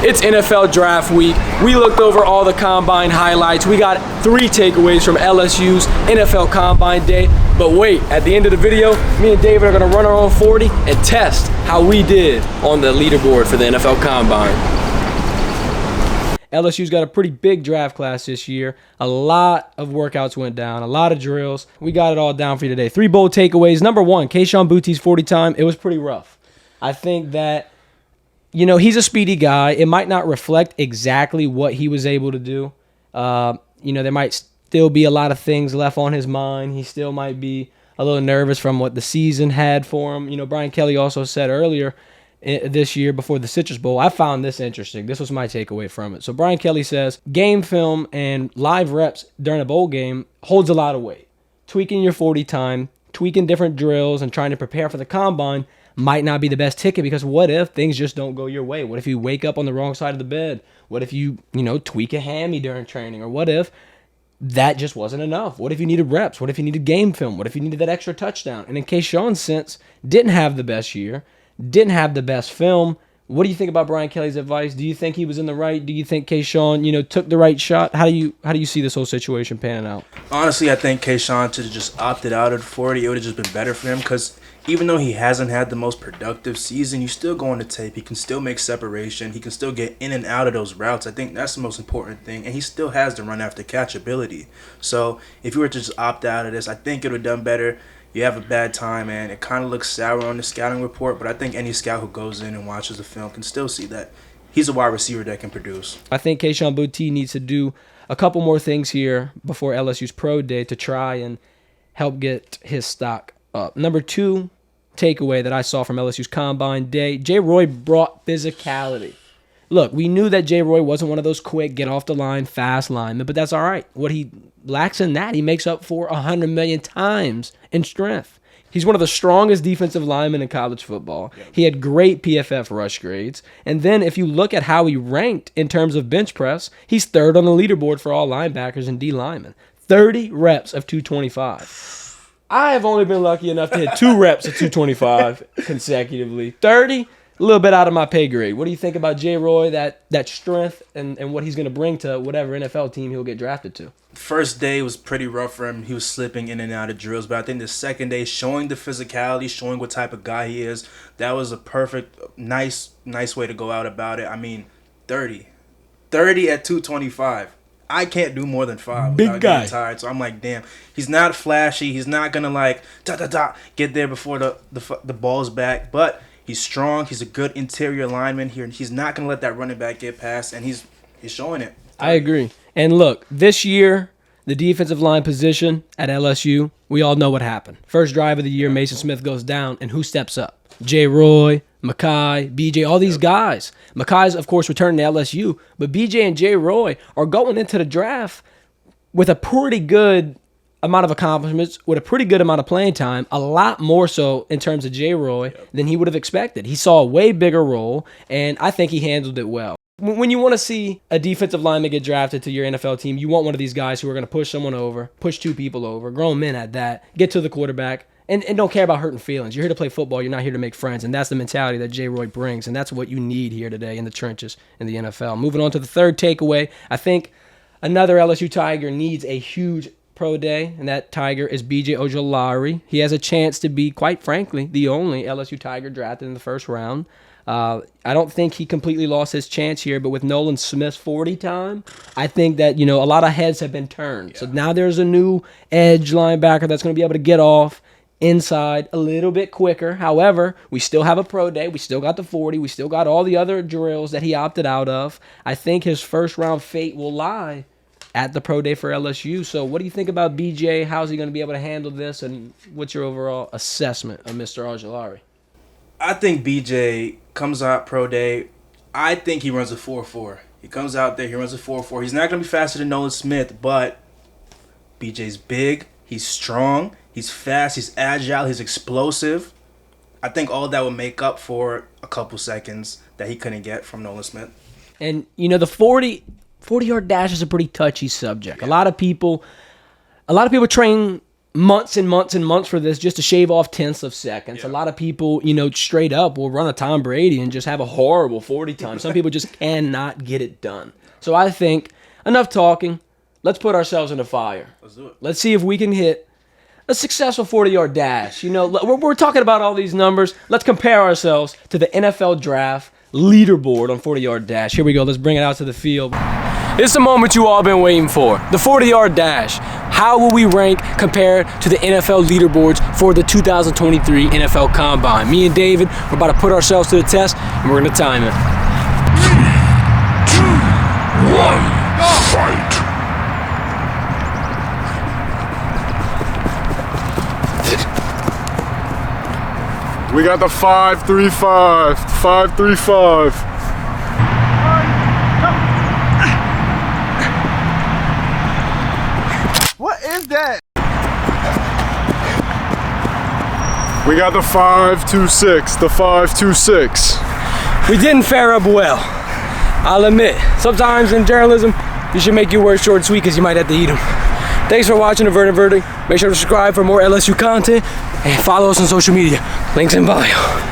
It's NFL Draft Week. We looked over all the Combine highlights. We got 3 takeaways from LSU's NFL Combine Day. But wait, at the end of the video, me and David are going to run our own 40 and test how we did on the leaderboard for the NFL Combine. LSU's got a pretty big draft class this year. A lot of workouts went down, a lot of drills. We got it all down for you today. 3 bold takeaways. Number 1, Kayshon Boutte's 40 time. It was pretty rough. I think that, he's a speedy guy. It might not reflect exactly what he was able to do. There might still be a lot of things left on his mind. He still might be a little nervous from what the season had for him. Brian Kelly also said earlier this year before the Citrus Bowl, I found this interesting. This was my takeaway from it. So Brian Kelly says, game film and live reps during a bowl game holds a lot of weight. Tweaking your 40 time, tweaking different drills, and trying to prepare for the combine might not be the best ticket, because what if things just don't go your way? What if you wake up on the wrong side of the bed? What if you tweak a hammy during training? Or what if that just wasn't enough? What if you needed reps? What if you needed game film? What if you needed that extra touchdown? And in Kayshon's sense, didn't have the best year, didn't have the best film. What do you think about Brian Kelly's advice? Do you think he was in the right? Do you think Kayshon, took the right shot? How do you see this whole situation panning out? Honestly, I think Kayshon should have just opted out at 40. It would have just been better for him, because even though he hasn't had the most productive season, you still go on the tape. He can still make separation. He can still get in and out of those routes. I think that's the most important thing. And he still has the run after catch ability. So if you were to just opt out of this, I think it would have done better. You have a bad time, and it kind of looks sour on the scouting report, but I think any scout who goes in and watches the film can still see that he's a wide receiver that can produce. I think Kayshon Boutte needs to do a couple more things here before LSU's Pro Day to try and help get his stock up. Number 2 takeaway that I saw from LSU's Combine Day, Jay Roy brought physicality. Look, we knew that Jay Roy wasn't one of those quick, get off the line, fast linemen, but that's all right. What he lacks in that, he makes up for 100 million times in strength. He's one of the strongest defensive linemen in college football. Yep. He had great PFF rush grades. And then if you look at how he ranked in terms of bench press, he's 3rd on the leaderboard for all linebackers and D linemen. 30 reps of 225. I have only been lucky enough to hit 2 reps of 225 consecutively. 30? A little bit out of my pay grade. What do you think about Jay Roy, that strength, and what he's going to bring to whatever NFL team he'll get drafted to? First day was pretty rough for him. He was slipping in and out of drills. But I think the second day, showing the physicality, showing what type of guy he is, that was a perfect, nice way to go out about it. I mean, 30 at 225. I can't do more than 5 Big without guy. getting tired. So I'm like, damn. He's not flashy. He's not going to get there before the ball's back. But he's strong. He's a good interior lineman here. He's not going to let that running back get past, and he's showing it. I agree. And look, this year, the defensive line position at LSU, we all know what happened. First drive of the year, Mason Smith goes down, and who steps up? Jay Roy, Mekhi, BJ, all these guys. Mekhi's, of course, returning to LSU, but BJ and Jay Roy are going into the draft with a pretty good amount of accomplishments, with a pretty good amount of playing time, a lot more so in terms of Jay Roy than he would have expected. He saw a way bigger role, and I think he handled it well. When you want to see a defensive lineman get drafted to your NFL team, you want one of these guys who are going to push someone over, push 2 people over, grown men at that, get to the quarterback, and don't care about hurting feelings. You're here to play football. You're not here to make friends, and that's the mentality that Jay Roy brings, and that's what you need here today in the trenches in the NFL. Moving on to the 3rd takeaway, I think another LSU Tiger needs a huge Pro Day, and that Tiger is B.J. Ojulari. He has a chance to be, quite frankly, the only LSU Tiger drafted in the 1st round. I don't think he completely lost his chance here, but with Nolan Smith's 40 time, I think that, a lot of heads have been turned. Yeah. So now there's a new edge linebacker that's going to be able to get off inside a little bit quicker. However, we still have a Pro Day. We still got the 40. We still got all the other drills that he opted out of. I think his 1st round fate will lie at the Pro Day for LSU. So what do you think about BJ? How's he going to be able to handle this? And what's your overall assessment of Mr. Ojulari? I think BJ comes out Pro Day. I think he runs a 4.4. He comes out there, he runs a 4.4. He's not going to be faster than Nolan Smith, but BJ's big, he's strong, he's fast, he's agile, he's explosive. I think all that would make up for a couple seconds that he couldn't get from Nolan Smith. And, the 40-yard dash is a pretty touchy subject. Yeah. A lot of people train months and months and months for this just to shave off tenths of seconds. A lot of people, straight up will run a Tom Brady and just have a horrible 40 time. Some people just cannot get it done. So I think enough talking. Let's put ourselves in the fire. Let's do it. Let's see if we can hit a successful 40-yard dash. We're talking about all these numbers. Let's compare ourselves to the NFL Draft leaderboard on 40-yard dash. Here we go. Let's bring it out to the field. It's the moment you all been waiting for. The 40-yard dash. How will we rank compared to the NFL leaderboards for the 2023 NFL Combine? Me and David, we're about to put ourselves to the test, and we're going to time it. 3, 2, 1, fight! We got the 5-3-5. 5-3-5. What is that? We got the 5-2-6. The 5-2-6. We didn't fare up well. I'll admit, sometimes in journalism, you should make your words short and sweet because you might have to eat them. Thanks for watching the Verdin Verdict. Make sure to subscribe for more LSU content and follow us on social media. Links in bio.